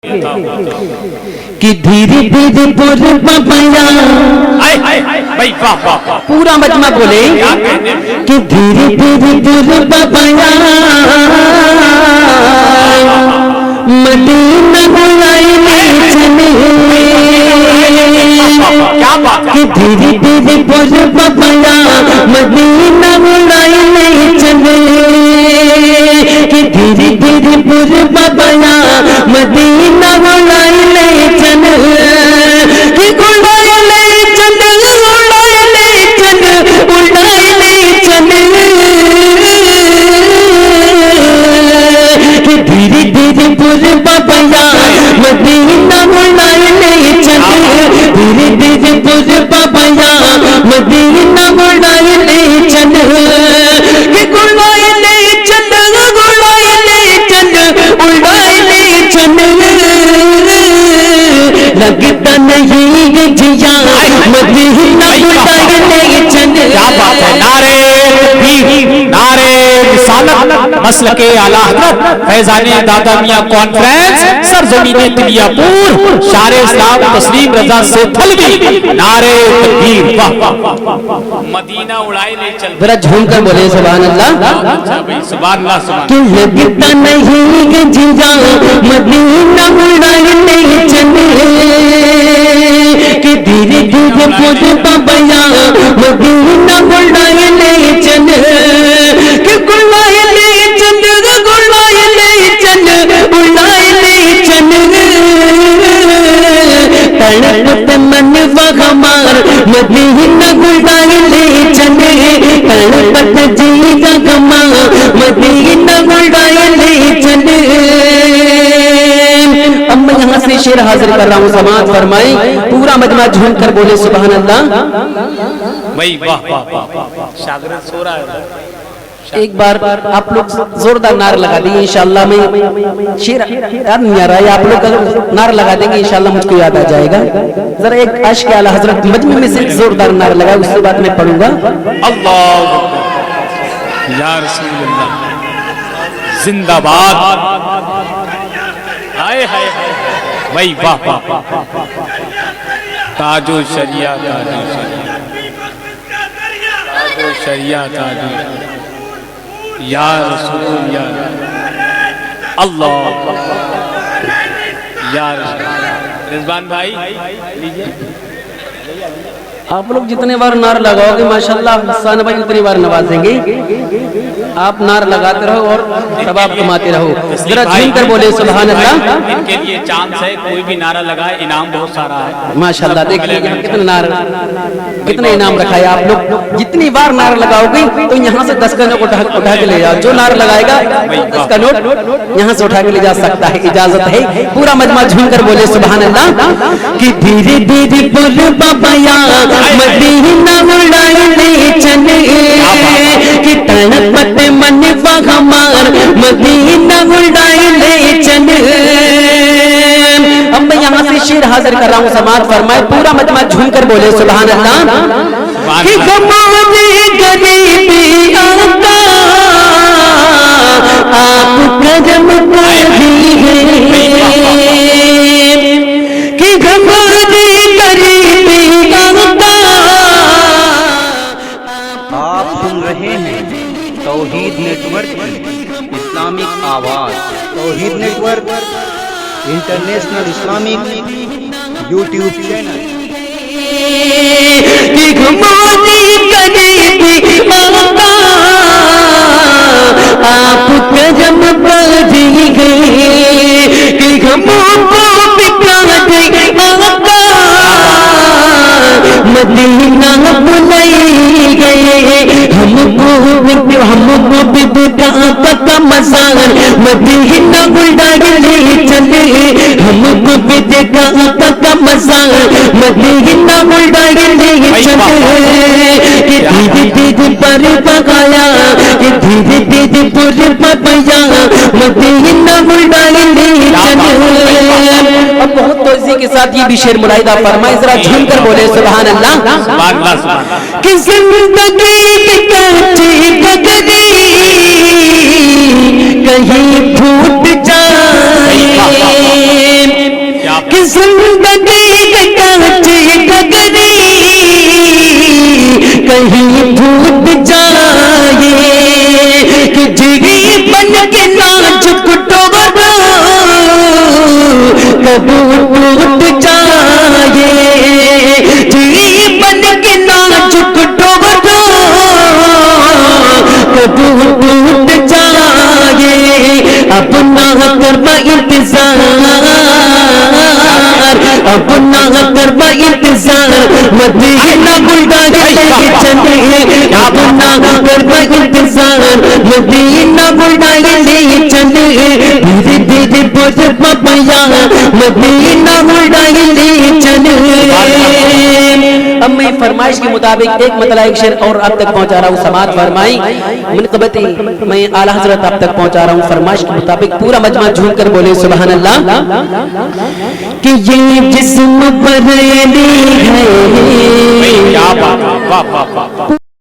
کہ دھیرے دھیرے پور پپیا پورا مجمع بولے کہ دھیرے دھیرے پور پپیا مدینہ بلائے چلے کہ دھیرے دھیرے پور پپیا مدینہ بلائے چلے کہ دھیرے دھیرے پور پپیا مدینہ بلائے چلے کہ اڑائے چلے اڑائے چلے اڑائے چلے کہ دھیرے دھیرے پور پپیا مدینہ بلائے چلے دھیرے دھیرے پور پپیا مدینہ بلائے چلے کہ اڑائے چلے اڑائے چلے اڑائے چلے لگتا نہیں جیا مدینہ بلائے چلے. کیا بات ہے. نعرے تکبیر نعرے رسالت مسلک اعلی حضرت فیضان دادا میاں کانفرنس سرزمین تلیا پور شار اسلام تسلیم رضا سے تھلوی. نعرے تکبیر. مدینہ اڑائے لے چل. ذرا جھوم کر بولے سبحان اللہ. سبحان اللہ سبحان. کہ لگتا نہیں جیا مدینہ بلائے چلے کہ دھیرے دھیرے پور پپیا مدینہ بلائے چلے کہ گلائے چلے گلائے چلے اڑائے چلے تڑپت من وغمار مدینہ بلائے چلے تڑپت جی غمار مدینہ بلائے چلے. اب میں یہاں سے شعر حاضر کر رہا ہوں سماعت فرمائیں. پورا مجمع جھوم کر بولے سبحان اللہ. بھائی واہ واہ شاگرد سو رہا ہے. ایک بار آپ لوگ زوردار نعرہ لگا دیں گے انشاءاللہ. میں شعر یاد نہیں آ رہا ہے. آپ لوگ اگر نعرہ لگا دیں گے انشاءاللہ مجھ کو یاد آ جائے گا. ذرا ایک عاشق اعلی حضرت مجمع میں سے ایک زوردار نعرہ لگا اس کے بعد میں پڑھوں گا. اللہ یا رسول اللہ زندہ باد. ہائے ہائے بھائی واہ واہ تاج و شریعہ تاج و شریعہ تاج یا رسول یا اللہ یا رسول. رضوان بھائی لیجئے. آپ لوگ جتنے بار نعرہ لگاؤ گے ماشاءاللہ حسان بھائی اتنی بار نوازیں گے. آپ نعرہ لگاتے رہو اور ثواب کماتے رہو. ذرا جھوم کر بولے سبحان اللہ. ان کے لیے چانس ہے کوئی بھی نعرہ لگائے انعام بہت سارا ہے ماشاءاللہ. دیکھیے یہاں کتنے نعرہ کتنے انعام رکھا ہے. آپ لوگ جتنی بار نعرہ لگاؤ گے تو یہاں سے 10 کا نوٹ اٹھا کے لے جاؤ. جو نعرہ لگائے گا 10 کا نوٹ یہاں سے اٹھا کے لے جا سکتا ہے. اجازت ہے. پورا مجمع جھوم کر بولے سبحان اللہ. کہ دھیرے دھیرے پور پپیا مدینہ بلائے چلے کہ تڑپت من وغمار مدینہ بلائے چلے. اب میں یہاں سے شعر حاضر کر رہا ہوں سماعت فرمائے. پورا مجمع جھوم کر بولے سبحان اللہ. کہ غمونے غریبی آقا آپ کرم کریے کہ غمونے غریبی آقا. آپ سن رہے ہیں توحید نیٹورک اسلامک آواز. توحید network international Islamic YouTube channel. کہ غمونے غریبی آقا آپ کرم کریے کہ غموں کو مٹا دے آقا مدینہ بلائے ہم کو بدعا کا مزار مدینہ بلائے چلے. ہم کو بدعا کا مزار مدینہ بلائے چلے. کہ دھیرے دھیرے پر پگایا کہ دھیرے دھیرے پر پپیا مدینہ بلائے چلے. اب بہت توجہ کے ساتھ یہ بھی شعر ملاحظہ فرمائے. ذرا جھوم کر بولے سبحان اللہ. کہ زندگی کی کچی گگری کہیں پھوٹ جائے زندگی کچی ڈگری کہیں پھوٹ جائے کہ جگی بن کے نازک ٹوٹا کب ٹوٹ جائے جگی بن کے نازک ٹوٹا کب ٹوٹ جائے اپنا کرما انتظار اپنا کرما انتظار مدینہ بلڈا کے چلے اپنا کرما انتظار مدینہ بلڈا کے چلے دھیرے دھیرے بوجھ پپیا مدینہ بلڈا کے چلے. اب میں فرمائش کے مطابق ایک مطلع ایک شعر اور آپ تک پہنچا رہا ہوں, سماعت فرمائی منقبتی میں اعلیٰ حضرت آپ تک پہنچا رہا ہوں فرمائش کے مطابق پورا مجمع جھوم کر بولے سبحان اللہ. کہ یہ جسم بریلی ہے